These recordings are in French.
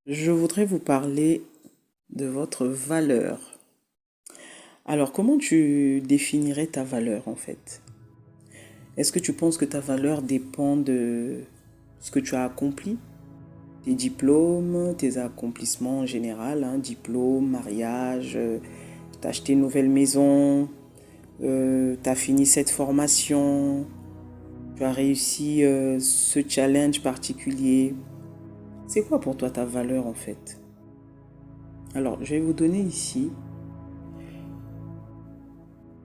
Je voudrais vous parler de votre valeur. Alors, comment tu définirais ta valeur en fait? Est-ce que tu penses que ta valeur dépend de ce que tu as accompli? Tes diplômes, tes accomplissements en général, hein, diplôme, mariage, t'as acheté une nouvelle maison, t'as fini cette formation, tu as réussi ce challenge particulier. C'est quoi pour toi ta valeur en fait? Alors, je vais vous donner ici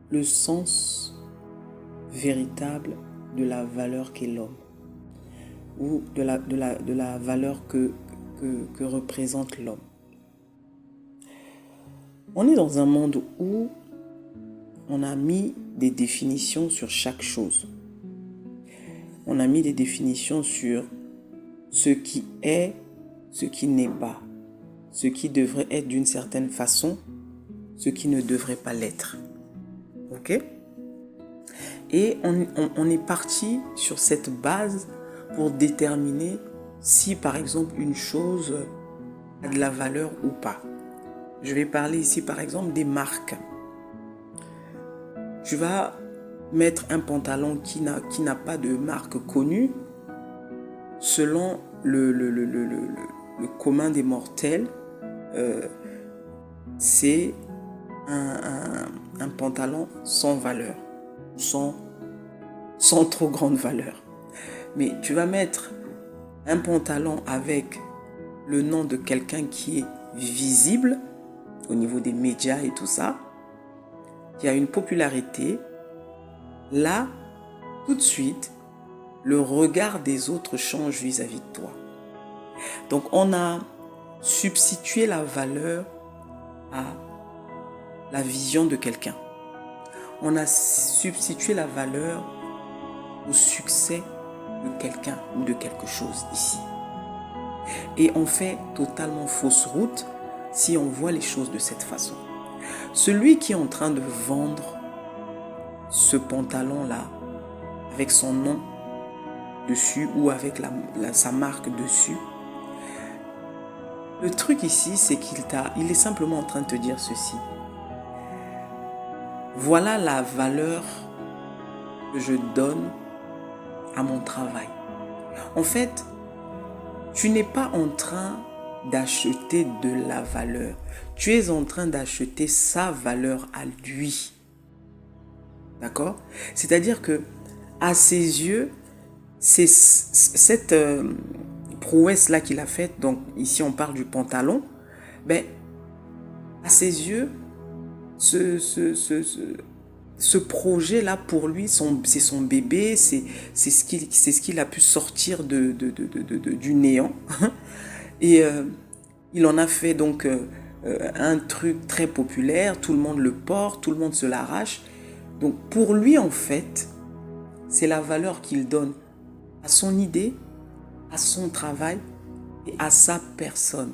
le sens véritable de la valeur qu'est l'homme ou de la valeur que représente l'homme. On est dans un monde où on a mis des définitions sur chaque chose. On a mis des définitions sur ce qui est, ce qui n'est pas, ce qui devrait être d'une certaine façon, ce qui ne devrait pas l'être. Ok? Et on est parti sur cette base pour déterminer si par exemple une chose a de la valeur ou pas. Je vais parler ici par exemple des marques. Tu vas mettre un pantalon qui n'a pas de marque connue. Selon le commun des mortels, c'est un pantalon sans valeur, sans trop grande valeur. Mais tu vas mettre un pantalon avec le nom de quelqu'un qui est visible au niveau des médias et tout ça, qui a une popularité, là, tout de suite, le regard des autres change vis-à-vis de toi. Donc, on a substitué la valeur à la vision de quelqu'un. On a substitué la valeur au succès de quelqu'un ou de quelque chose ici. Et on fait totalement fausse route si on voit les choses de cette façon. Celui qui est en train de vendre ce pantalon-là avec son nom dessus ou avec sa marque dessus, le truc ici, c'est il est simplement en train de te dire ceci. Voilà la valeur que je donne à mon travail. En fait, tu n'es pas en train d'acheter de la valeur. Tu es en train d'acheter sa valeur à lui. D'accord? C'est-à-dire que à ses yeux, c'est cette prouesse-là qu'il a faite, donc ici on parle du pantalon, ben, à ses yeux, ce projet-là pour lui, c'est son bébé, c'est ce qu'il a pu sortir du néant. Et il en a fait donc un truc très populaire, tout le monde le porte, tout le monde se l'arrache. Donc pour lui en fait, c'est la valeur qu'il donne à son idée, à son travail et à sa personne.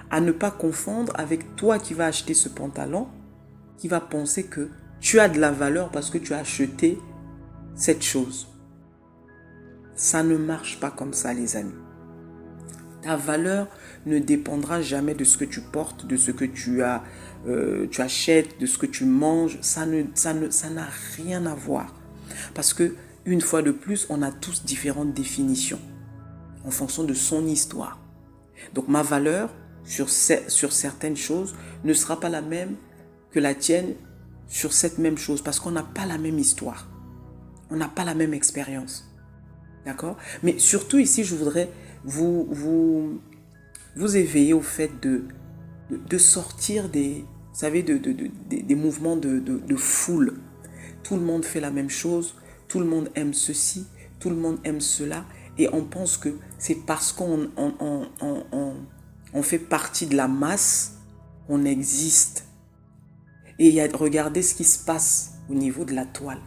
À ne pas confondre avec toi qui vas acheter ce pantalon, qui va penser que tu as de la valeur parce que tu as acheté cette chose. Ça ne marche pas comme ça, les amis. Ta valeur ne dépendra jamais de ce que tu portes, de ce que tu achètes, de ce que tu manges. Ça n'a rien à voir. Parce que, une fois de plus, on a tous différentes définitions en fonction de son histoire. Donc, ma valeur sur certaines choses ne sera pas la même que la tienne sur cette même chose parce qu'on n'a pas la même histoire. On n'a pas la même expérience. D'accord? Mais surtout ici, je voudrais vous éveiller au fait de sortir des mouvements de foule. Tout le monde fait la même chose, tout le monde aime ceci, tout le monde aime cela, et on pense que c'est parce qu'on fait partie de la masse qu'on existe. Et regardez ce qui se passe au niveau de la toile.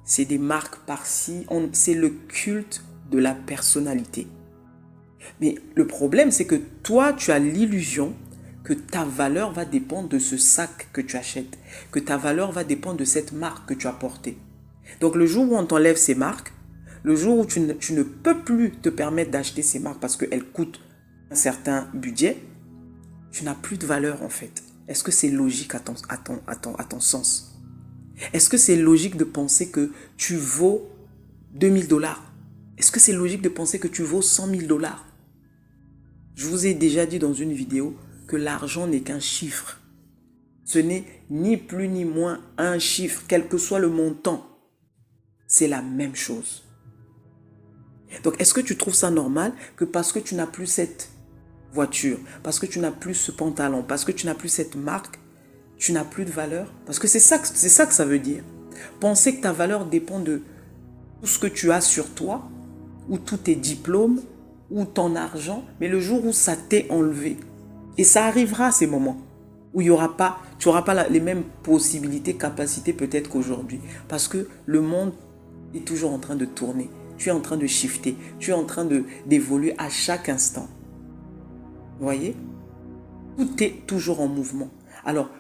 C'est des marques par-ci, c'est le culte de la personnalité. Mais le problème, c'est que toi, tu as l'illusion que ta valeur va dépendre de ce sac que tu achètes, que ta valeur va dépendre de cette marque que tu as portée. Donc le jour où on t'enlève ces marques, le jour où tu ne peux plus te permettre d'acheter ces marques parce qu'elles coûtent un certain budget, tu n'as plus de valeur en fait. Est-ce que c'est logique à ton sens? Est-ce que c'est logique de penser que tu vaux 2000 $? Est-ce que c'est logique de penser que tu vaux 100 000 $? Je vous ai déjà dit dans une vidéo que l'argent n'est qu'un chiffre. Ce n'est ni plus ni moins un chiffre, quel que soit le montant. C'est la même chose. Donc, est-ce que tu trouves ça normal que parce que tu n'as plus cette voiture, parce que tu n'as plus ce pantalon, parce que tu n'as plus cette marque, tu n'as plus de valeur? Parce que c'est ça que ça veut dire. Penser que ta valeur dépend de tout ce que tu as sur toi, ou tous tes diplômes, ou ton argent, mais le jour où ça t'est enlevé, et ça arrivera ces moments, où tu n'auras pas les mêmes possibilités, capacités peut-être qu'aujourd'hui, parce que le monde est toujours en train de tourner, tu es en train de shifter, tu es en train d'évoluer à chaque instant. Vous voyez? Tout est toujours en mouvement. Alors,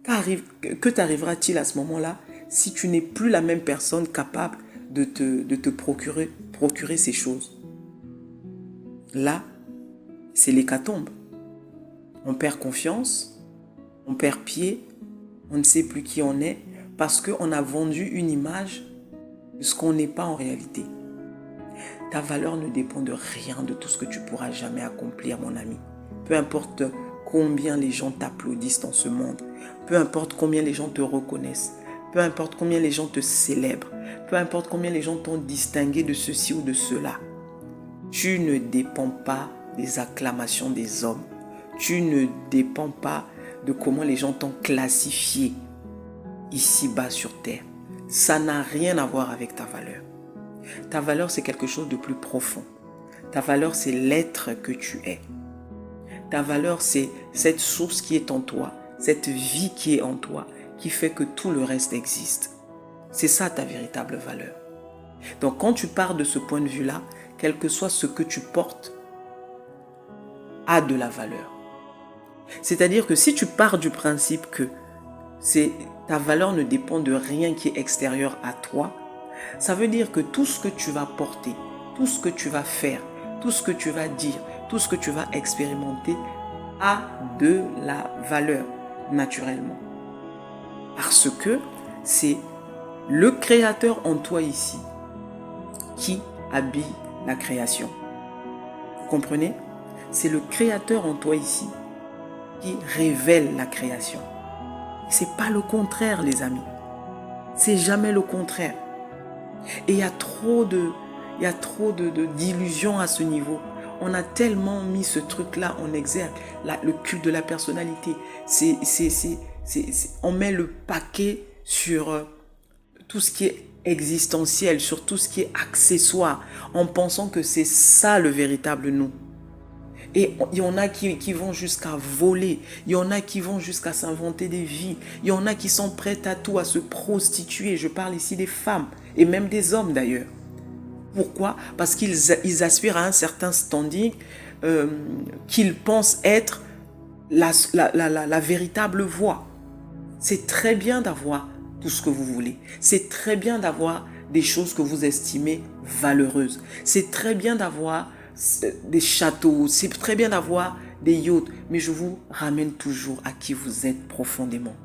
que t'arrivera-t-il à ce moment-là si tu n'es plus la même personne capable de te procurer ces choses? Là, c'est l'hécatombe. On perd confiance, on perd pied, on ne sait plus qui on est parce qu'on a vendu une image de ce qu'on n'est pas en réalité. Ta valeur ne dépend de rien de tout ce que tu pourras jamais accomplir, mon ami. Peu importe combien les gens t'applaudissent dans ce monde, peu importe combien les gens te reconnaissent, peu importe combien les gens te célèbrent, peu importe combien les gens t'ont distingué de ceci ou de cela, tu ne dépends pas des acclamations des hommes. Tu ne dépends pas de comment les gens t'ont classifié ici-bas sur terre. Ça n'a rien à voir avec ta valeur. Ta valeur, c'est quelque chose de plus profond. Ta valeur, c'est l'être que tu es. Ta valeur, c'est cette source qui est en toi, cette vie qui est en toi, qui fait que tout le reste existe. C'est ça ta véritable valeur. Donc quand tu pars de ce point de vue-là, quel que soit ce que tu portes, a de la valeur. C'est-à-dire que si tu pars du principe que ta valeur ne dépend de rien qui est extérieur à toi, ça veut dire que tout ce que tu vas porter, tout ce que tu vas faire, tout ce que tu vas dire, tout ce que tu vas expérimenter a de la valeur naturellement. Parce que c'est le créateur en toi ici qui habille la création. Vous comprenez? C'est le créateur en toi ici qui révèle la création. C'est pas le contraire, les amis. C'est jamais le contraire. Et il y a trop d'illusions à ce niveau. On a tellement mis ce truc-là en exergue, le culte de la personnalité. On met le paquet sur tout ce qui est existentiel, sur tout ce qui est accessoire, en pensant que c'est ça le véritable nous. Et il y en a qui vont jusqu'à voler, il y en a qui vont jusqu'à s'inventer des vies, il y en a qui sont prêts à tout, à se prostituer. Je parle ici des femmes et même des hommes d'ailleurs. Pourquoi? Parce qu'ils aspirent à un certain standing qu'ils pensent être la véritable voie. C'est très bien d'avoir tout ce que vous voulez. C'est très bien d'avoir des choses que vous estimez valeureuses. C'est très bien d'avoir des châteaux. C'est très bien d'avoir des yachts. Mais je vous ramène toujours à qui vous êtes profondément.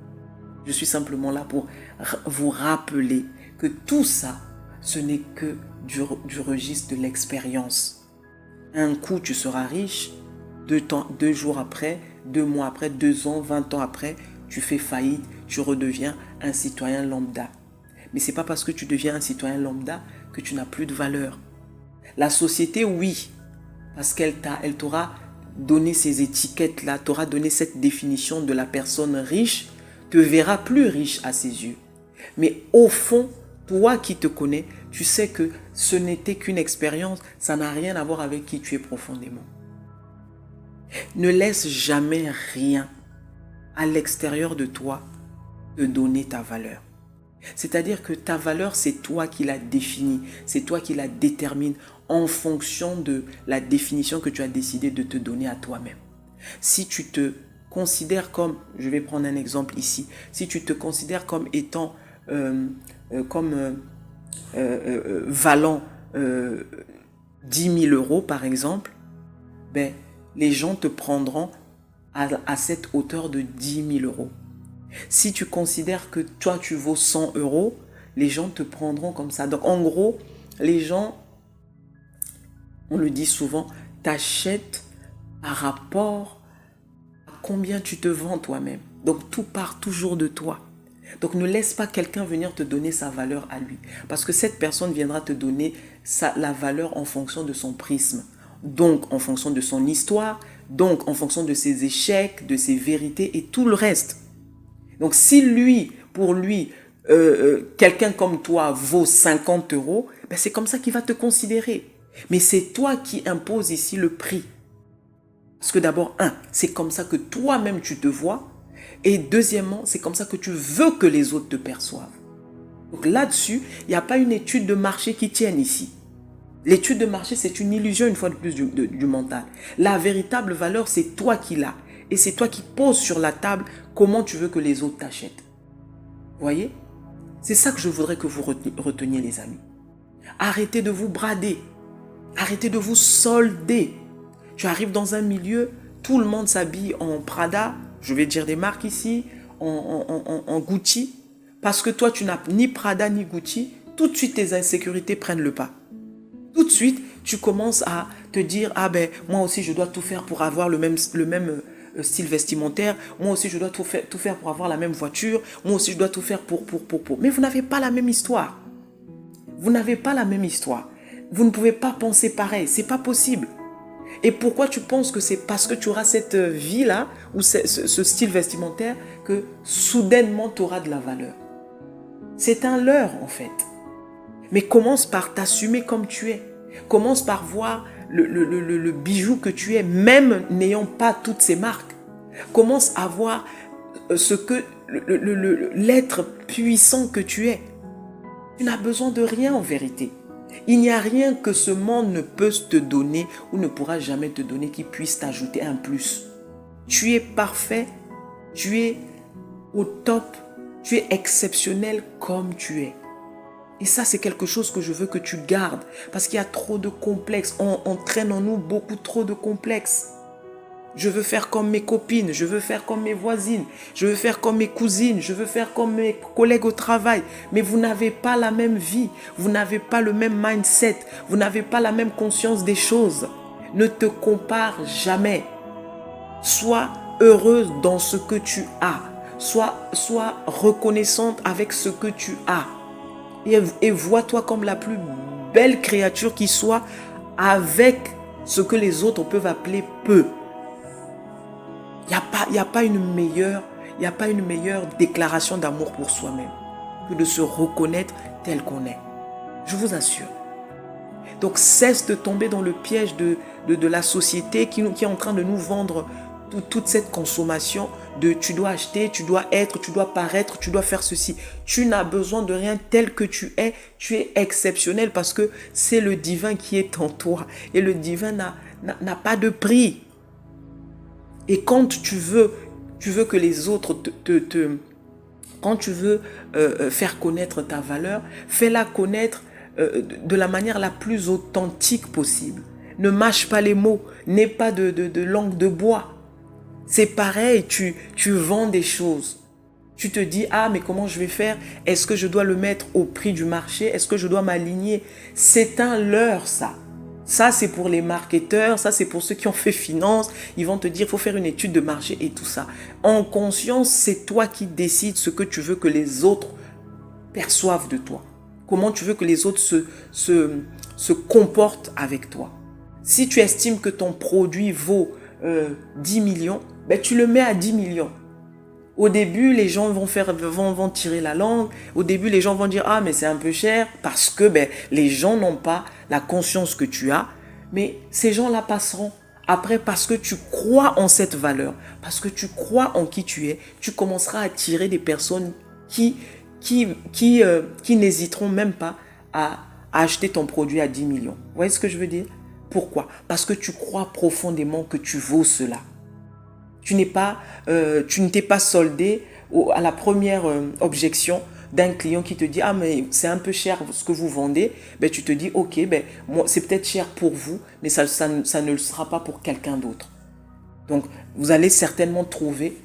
Je suis simplement là pour vous rappeler que tout ça, ce n'est que du registre de l'expérience. Un coup, tu seras riche. 2 jours après, 2 mois après, 2 ans, 20 ans après, tu fais faillite, tu redeviens un citoyen lambda. Mais ce n'est pas parce que tu deviens un citoyen lambda que tu n'as plus de valeur. La société, oui, parce qu'elle t'aura donné ces étiquettes-là, t'aura donné cette définition de la personne riche, te verra plus riche à ses yeux. Mais au fond, toi qui te connais, tu sais que ce n'était qu'une expérience, ça n'a rien à voir avec qui tu es profondément. Ne laisse jamais rien à l'extérieur de toi te donner ta valeur. C'est-à-dire que ta valeur, c'est toi qui la définis, c'est toi qui la détermines en fonction de la définition que tu as décidé de te donner à toi-même. Si tu te considères comme, je vais prendre un exemple ici, si tu te considères comme étant, valant 10 000 € par exemple, ben, les gens te prendront à cette hauteur de 10 000 euros. Si tu considères que toi, tu vaux 100 euros, les gens te prendront comme ça. Donc, en gros, les gens, on le dit souvent, t'achètent par rapport à combien tu te vends toi-même. Donc, tout part toujours de toi. Donc, ne laisse pas quelqu'un venir te donner sa valeur à lui. Parce que cette personne viendra te donner la valeur en fonction de son prisme. Donc, en fonction de son histoire. Donc, en fonction de ses échecs, de ses vérités et tout le reste. Donc, si pour lui, quelqu'un comme toi vaut 50 euros, ben c'est comme ça qu'il va te considérer. Mais c'est toi qui imposes ici le prix. Parce que d'abord, c'est comme ça que toi-même tu te vois. Et deuxièmement, c'est comme ça que tu veux que les autres te perçoivent. Donc là-dessus, il n'y a pas une étude de marché qui tienne ici. L'étude de marché, c'est une illusion une fois de plus du mental. La véritable valeur, c'est toi qui l'as. Et c'est toi qui poses sur la table comment tu veux que les autres t'achètent. Vous voyez? C'est ça que je voudrais que vous reteniez, les amis. Arrêtez de vous brader. Arrêtez de vous solder. Tu arrives dans un milieu, tout le monde s'habille en Prada, je vais dire des marques ici, en Gucci. Parce que toi, tu n'as ni Prada ni Gucci, tout de suite tes insécurités prennent le pas. Tout de suite, tu commences à te dire, ah ben, moi aussi je dois tout faire pour avoir le même style vestimentaire. Moi aussi je dois tout faire pour avoir la même voiture. Moi aussi je dois tout faire pour. Mais vous n'avez pas la même histoire. Vous n'avez pas la même histoire. Vous ne pouvez pas penser pareil. C'est pas possible. Et pourquoi tu penses que c'est parce que tu auras cette vie-là, ou ce style vestimentaire, que soudainement tu auras de la valeur? C'est un leurre en fait. Mais commence par t'assumer comme tu es. Commence par voir le bijou que tu es, même n'ayant pas toutes ces marques. Commence à voir l'être puissant que tu es. Tu n'as besoin de rien en vérité. Il n'y a rien que ce monde ne peut te donner ou ne pourra jamais te donner qui puisse t'ajouter un plus. Tu es parfait, tu es au top, tu es exceptionnel comme tu es. Et ça, c'est quelque chose que je veux que tu gardes. Parce qu'il y a trop de complexes. On traîne en nous beaucoup trop de complexes. Je veux faire comme mes copines. Je veux faire comme mes voisines. Je veux faire comme mes cousines. Je veux faire comme mes collègues au travail. Mais vous n'avez pas la même vie. Vous n'avez pas le même mindset. Vous n'avez pas la même conscience des choses. Ne te compare jamais. Sois heureuse dans ce que tu as. Sois reconnaissante avec ce que tu as. Et vois-toi comme la plus belle créature qui soit avec ce que les autres peuvent appeler peu. Il n'y a pas une meilleure déclaration d'amour pour soi-même que de se reconnaître tel qu'on est. Je vous assure. Donc cesse de tomber dans le piège de la société qui est en train de nous vendre toute cette consommation de tu dois acheter, tu dois être, tu dois paraître, tu dois faire ceci. Tu n'as besoin de rien tel que tu es exceptionnel parce que c'est le divin qui est en toi. Et le divin n'a pas de prix. Et quand tu veux que les autres quand tu veux faire connaître ta valeur, fais-la connaître de la manière la plus authentique possible. Ne mâche pas les mots, n'aie pas de langue de bois. C'est pareil, tu vends des choses. Tu te dis, ah mais comment je vais faire? Est-ce que je dois le mettre au prix du marché? Est-ce que je dois m'aligner? C'est un leurre ça. Ça c'est pour les marketeurs, ça c'est pour ceux qui ont fait finance. Ils vont te dire, il faut faire une étude de marché et tout ça. En conscience, c'est toi qui décides ce que tu veux que les autres perçoivent de toi. Comment tu veux que les autres se comportent avec toi. Si tu estimes que ton produit vaut 10 millions, ben tu le mets à 10 millions. Au début, les gens vont tirer la langue. Au début, les gens vont dire, ah, mais c'est un peu cher parce que les gens n'ont pas la conscience que tu as. Mais ces gens-là passeront. Après, parce que tu crois en cette valeur, parce que tu crois en qui tu es, tu commenceras à attirer des personnes qui n'hésiteront même pas à acheter ton produit à 10 millions. Vous voyez ce que je veux dire? Pourquoi? Parce que tu crois profondément que tu vaux cela. Tu ne t'es pas soldé à la première objection d'un client qui te dit « Ah, mais c'est un peu cher ce que vous vendez », ben, tu te dis « Ok, ben, moi, c'est peut-être cher pour vous, mais ça ne le sera pas pour quelqu'un d'autre. » Donc, vous allez certainement trouver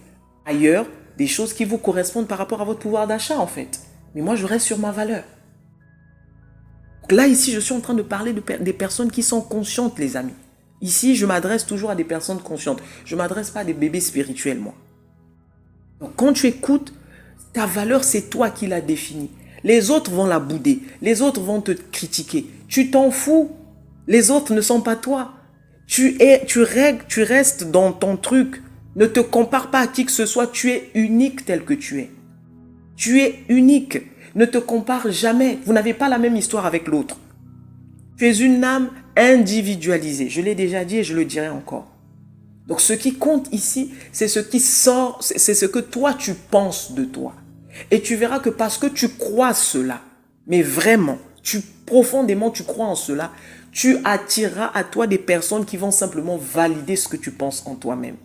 ailleurs des choses qui vous correspondent par rapport à votre pouvoir d'achat, en fait. Mais moi, je reste sur ma valeur. Donc là, ici, je suis en train de parler des personnes qui sont conscientes, les amis. Ici, je m'adresse toujours à des personnes conscientes. Je ne m'adresse pas à des bébés spirituels, moi. Donc, quand tu écoutes, ta valeur, c'est toi qui la définis. Les autres vont la bouder. Les autres vont te critiquer. Tu t'en fous. Les autres ne sont pas toi. Tu restes dans ton truc. Ne te compare pas à qui que ce soit. Tu es unique tel que tu es. Tu es unique. Ne te compare jamais. Vous n'avez pas la même histoire avec l'autre. Tu es une âme individualisée. Je l'ai déjà dit et je le dirai encore. Donc ce qui compte ici, c'est ce qui sort, c'est ce que toi tu penses de toi. Et tu verras que parce que tu crois cela, mais vraiment, profondément tu crois en cela, tu attireras à toi des personnes qui vont simplement valider ce que tu penses en toi-même.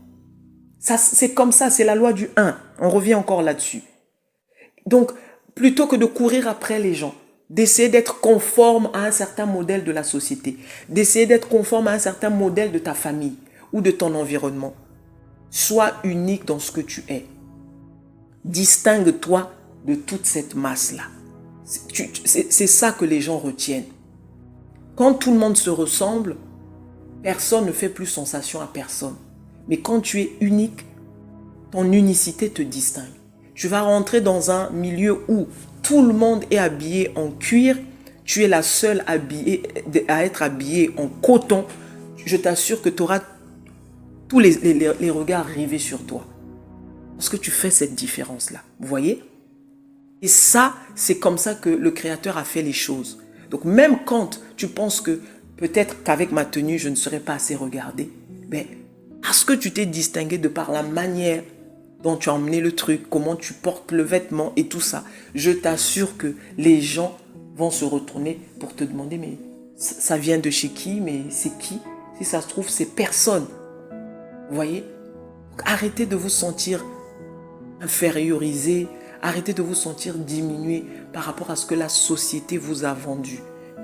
Ça, c'est comme ça, c'est la loi du 1. On revient encore là-dessus. Donc, plutôt que de courir après les gens, d'essayer d'être conforme à un certain modèle de la société, d'essayer d'être conforme à un certain modèle de ta famille ou de ton environnement, sois unique dans ce que tu es. Distingue-toi de toute cette masse-là. C'est ça que les gens retiennent. Quand tout le monde se ressemble, personne ne fait plus sensation à personne. Mais quand tu es unique, ton unicité te distingue. Tu vas rentrer dans un milieu où tout le monde est habillé en cuir, tu es la seule à être habillée en coton. Je t'assure que tu auras tous les regards rivés sur toi. Parce que tu fais cette différence-là. Vous voyez? Et ça, c'est comme ça que le Créateur a fait les choses. Donc même quand tu penses que peut-être qu'avec ma tenue, je ne serai pas assez regardée, ben, parce que tu t'es distingué de par la manière dont tu as emmené le truc, comment tu portes le vêtement et tout ça, je t'assure que les gens vont se retourner pour te demander, mais ça vient de chez qui? Mais c'est qui? Si ça se trouve, c'est personne. Vous voyez? Donc, arrêtez de vous sentir infériorisé, arrêtez de vous sentir diminué par rapport à ce que la société vous a vendu.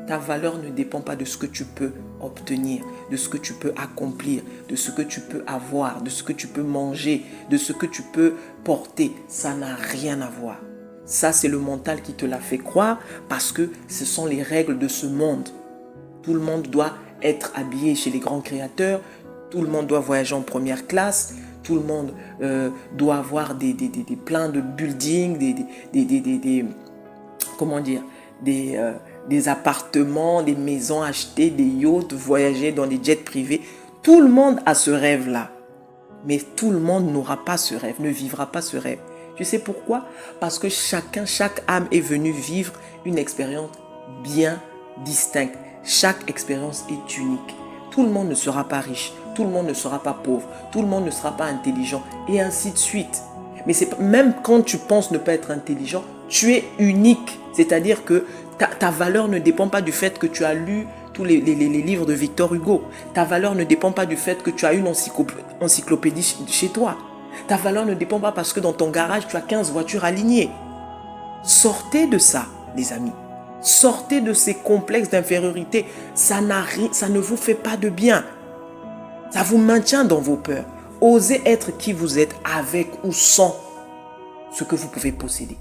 Ta valeur ne dépend pas de ce que tu peux obtenir, de ce que tu peux accomplir, de ce que tu peux avoir, de ce que tu peux manger, de ce que tu peux porter. Ça n'a rien à voir. Ça, c'est le mental qui te l'a fait croire parce que ce sont les règles de ce monde. Tout le monde doit être habillé chez les grands créateurs, tout le monde doit voyager en première classe, tout le monde doit avoir plein de buildings, comment dire, des appartements, des maisons achetées, des yachts, voyager dans des jets privés. Tout le monde a ce rêve-là. Mais tout le monde n'aura pas ce rêve, ne vivra pas ce rêve. Tu sais pourquoi? Parce que chaque âme est venue vivre une expérience bien distincte. Chaque expérience est unique. Tout le monde ne sera pas riche, tout le monde ne sera pas pauvre, tout le monde ne sera pas intelligent, et ainsi de suite. Mais même quand tu penses ne pas être intelligent, tu es unique. C'est-à-dire que ta valeur ne dépend pas du fait que tu as lu tous les livres de Victor Hugo. Ta valeur ne dépend pas du fait que tu as une encyclopédie chez toi. Ta valeur ne dépend pas parce que dans ton garage, tu as 15 voitures alignées. Sortez de ça, les amis. Sortez de ces complexes d'infériorité. Ça ne vous fait pas de bien. Ça vous maintient dans vos peurs. Osez être qui vous êtes avec ou sans ce que vous pouvez posséder.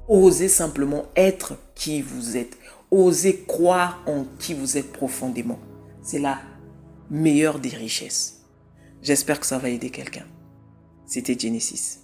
Osez simplement être qui vous êtes. Osez croire en qui vous êtes profondément. C'est la meilleure des richesses. J'espère que ça va aider quelqu'un. C'était Genesis.